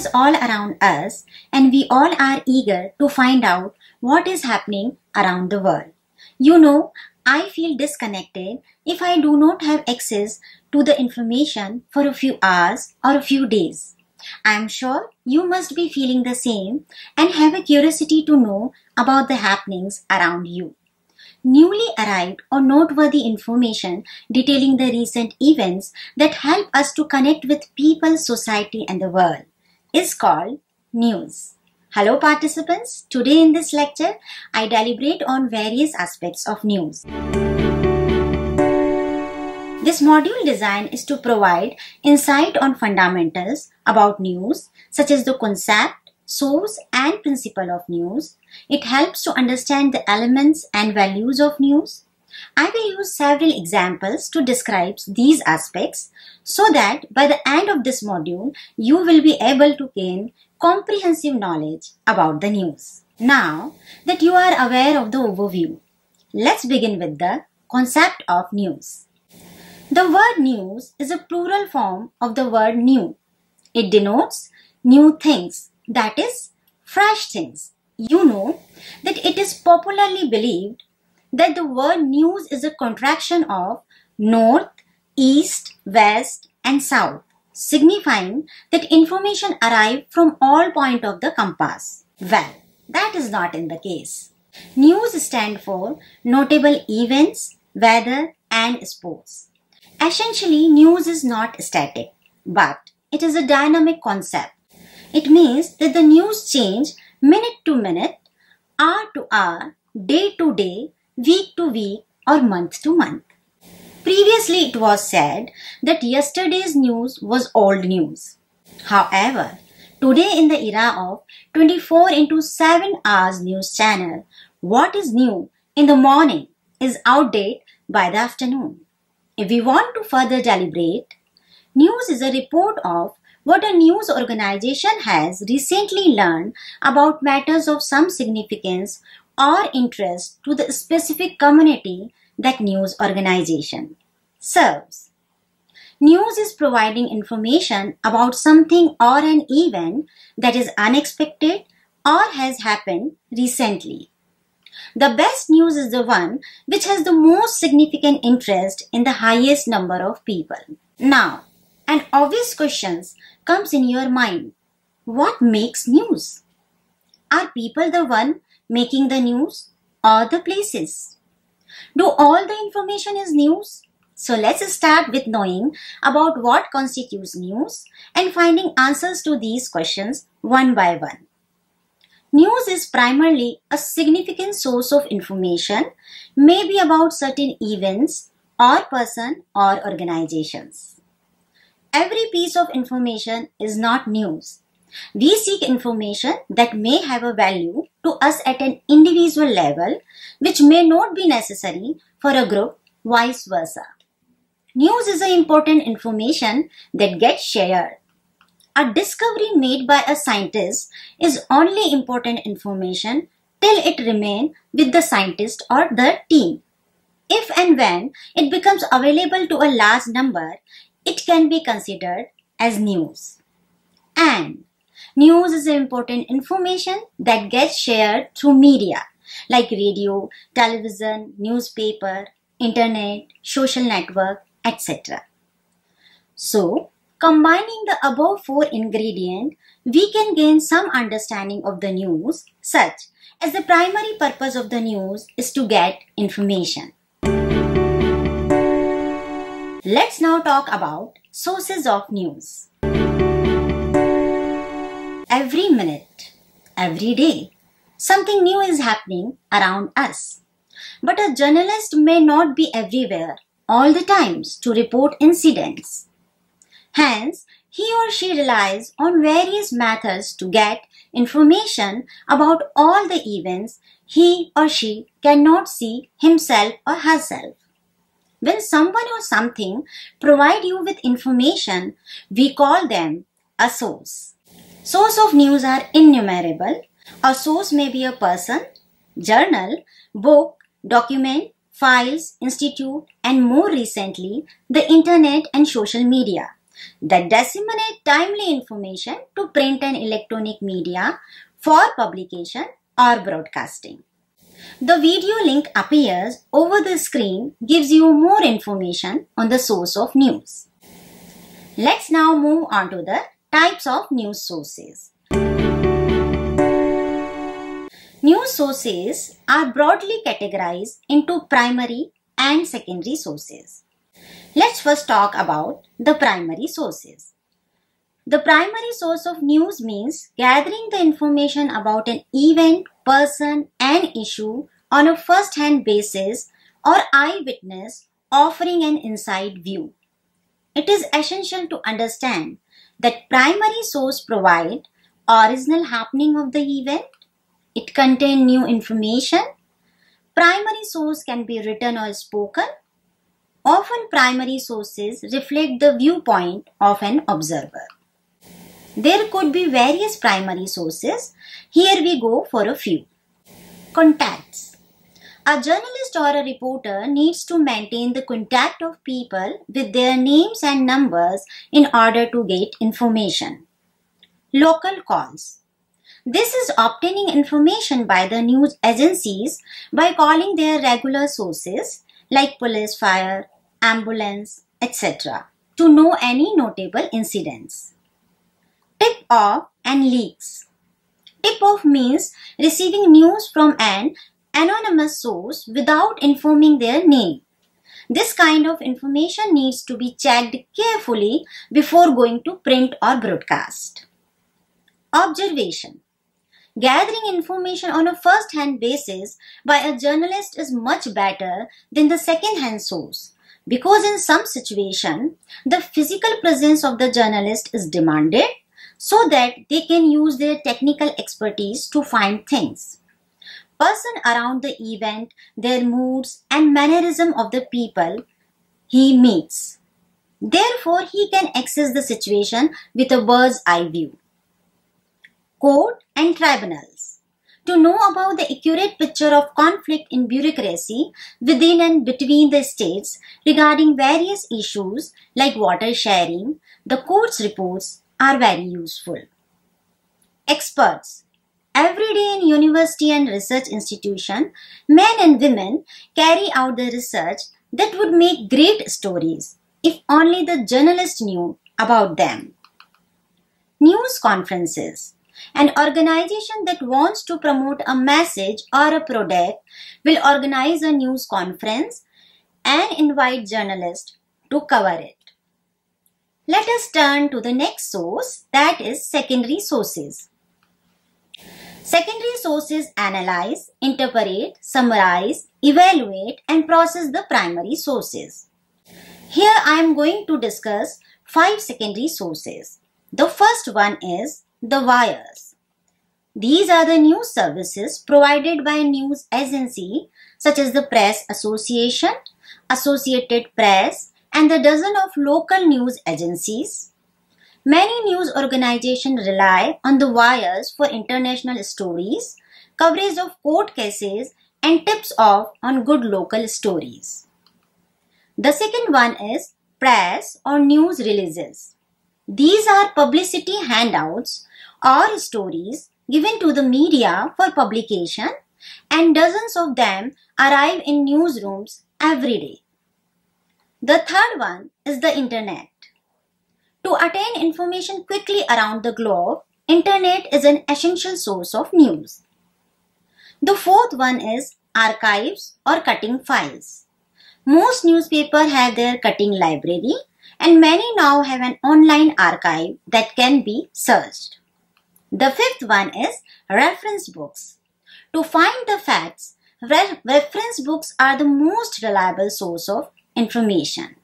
is all around us and we all are eager to find out what is happening around the world. You know, I feel disconnected if I do not have access to the information for a few hours or a few days. I am sure you must be feeling the same and have a curiosity to know about the happenings around you. Newly arrived or noteworthy information detailing the recent events that help us to connect with people, society and the world is called news. Hello participants, today in this lecture, I deliberate on various aspects of news. This module design is to provide insight on fundamentals about news such as the concept, source and principle of news. It helps to understand the elements and values of news. I will use several examples to describe these aspects so that by the end of this module, you will be able to gain comprehensive knowledge about the news. Now that you are aware of the overview, let's begin with the concept of news. The word news is a plural form of the word new. It denotes new things, that is, fresh things. You know that it is popularly believed that the word news is a contraction of north, east, west and south, signifying that information arrives from all points of the compass. Well, that is not in the case. News stands for notable events, weather and sports. Essentially, news is not static, but it is a dynamic concept. It means that the news change minute to minute, hour to hour, day to day, week to week or month to month. Previously, it was said that yesterday's news was old news. However, today in the era of 24/7 hours news channel, what is new in the morning is outdated by the afternoon. If we want to further deliberate, news is a report of what a news organization has recently learned about matters of some significance or interest to the specific community that news organization serves. News is providing information about something or an event that is unexpected or has happened recently. The best news is the one which has the most significant interest in the highest number of people. Now, an obvious question comes in your mind. What makes news? Are people the one making the news or the places? Do all the information is news? So let's start with knowing about what constitutes news and finding answers to these questions one by one. News is primarily a significant source of information, maybe about certain events or person or organizations. Every piece of information is not news. We seek information that may have a value to us at an individual level, which may not be necessary for a group, vice versa. News is an important information that gets shared. A discovery made by a scientist is only important information till it remains with the scientist or the team. If and when it becomes available to a large number, it can be considered as news. And news is important information that gets shared through media like radio, television, newspaper, internet, social network, etc. So, combining the above four ingredients, we can gain some understanding of the news, such as the primary purpose of the news is to get information. Let's now talk about sources of news. Every minute, every day, something new is happening around us. But a journalist may not be everywhere all the times to report incidents. Hence, he or she relies on various methods to get information about all the events he or she cannot see himself or herself. When someone or something provide you with information, we call them a source. Sources of news are innumerable. A source may be a person, journal, book, document, files, institute, and more recently, the internet and social media. that disseminate timely information to print and electronic media for publication or broadcasting. The video link appears over the screen, gives you more information on the source of news. Let's now move on to the types of news sources. News sources are broadly categorized into primary and secondary sources. Let's first talk about the primary sources. The primary source of news means gathering the information about an event, person, and issue on a first-hand basis or eyewitness offering an inside view. It is essential to understand that primary source provide original happening of the event. It contains new information. Primary source can be written or spoken. Often primary sources reflect the viewpoint of an observer. There could be various primary sources. Here we go for a few. Contacts. A journalist or a reporter needs to maintain the contact of people with their names and numbers in order to get information. Local calls. This is obtaining information by the news agencies by calling their regular sources like police, fire, ambulance, etc. to know any notable incidents. Tip-off and leaks. Tip-off means receiving news from an anonymous source without informing their name. This kind of information needs to be checked carefully before going to print or broadcast. Observation. Gathering information on a first-hand basis by a journalist is much better than the second-hand source because in some situation, the physical presence of the journalist is demanded so that they can use their technical expertise to find things. Person around the event, their moods and mannerism of the people he meets. Therefore, he can access the situation with a bird's eye view. Court and tribunals. To know about the accurate picture of conflict in bureaucracy within and between the states regarding various issues like water sharing, the court's reports are very useful. Experts. Every day in university and research institution, men and women carry out the research that would make great stories if only the journalist knew about them. News conferences. An organization that wants to promote a message or a product will organize a news conference and invite journalists to cover it. Let us turn to the next source, that is secondary sources. Secondary sources analyze, interpret, summarize, evaluate and process the primary sources. Here I am going to discuss 5 secondary sources. The first one is the wires. These are the news services provided by a news agency such as the Press Association, Associated Press and the dozen of local news agencies. Many news organizations rely on the wires for international stories, coverage of court cases and tips off on good local stories. The second one is press or news releases. These are publicity handouts or stories given to the media for publication and dozens of them arrive in newsrooms every day. The third one is the internet. To attain information quickly around the globe, internet is an essential source of news. The fourth one is archives or cutting files. Most newspapers have their cutting library and many now have an online archive that can be searched. The fifth one is reference books. To find the facts, reference books are the most reliable source of information.